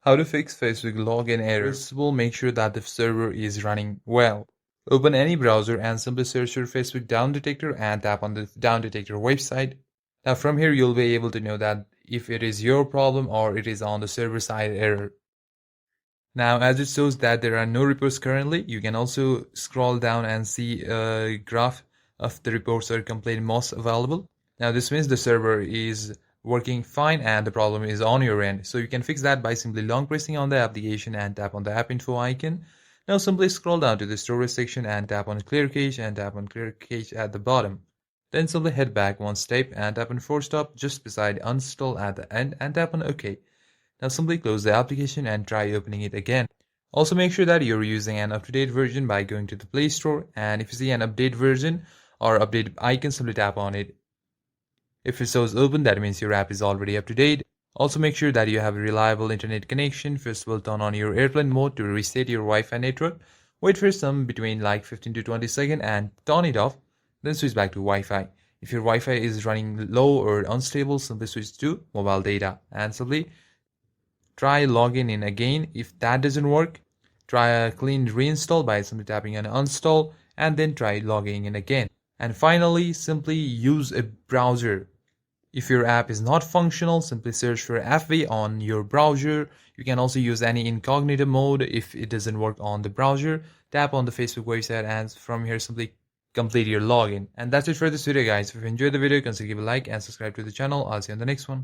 How to fix Facebook login error. First of all, make sure that the server is running well. Open any browser and simply search for Facebook Down Detector and tap on the Down Detector website. Now from here you'll be able to know that if it is your problem or it is on the server side error. Now as it shows that there are no reports currently, you can also scroll down and see a graph of the reports or complaint most available. Now this means the server is working fine and the problem is on your end. So you can fix that by simply long pressing on the application and tap on the app info icon. Now simply scroll down to the storage section and tap on clear cache and tap on clear cache at the bottom. Then simply head back one step and tap on force stop just beside uninstall at the end and tap on OK. Now simply close the application and try opening it again. Also make sure that you're using an up-to-date version by going to the Play Store, and if you see an update version or update icon, simply tap on it. If it shows open, that means your app is already up to date. Also make sure that you have a reliable internet connection. First of all, turn on your airplane mode to reset your Wi-Fi network. Wait for some between like 15 to 20 seconds and turn it off. Then switch back to Wi-Fi. If your Wi-Fi is running low or unstable, simply switch to mobile data and simply try logging in again. If that doesn't work, try a clean reinstall by simply tapping on uninstall and then try logging in again. And finally, simply use a browser. If your app is not functional, simply search for FB on your browser. You can also use any incognito mode if it doesn't work on the browser. Tap on the Facebook website and from here simply complete your login. And that's it for this video, guys. If you enjoyed the video, consider give a like and subscribe to the channel. I'll see you on the next one.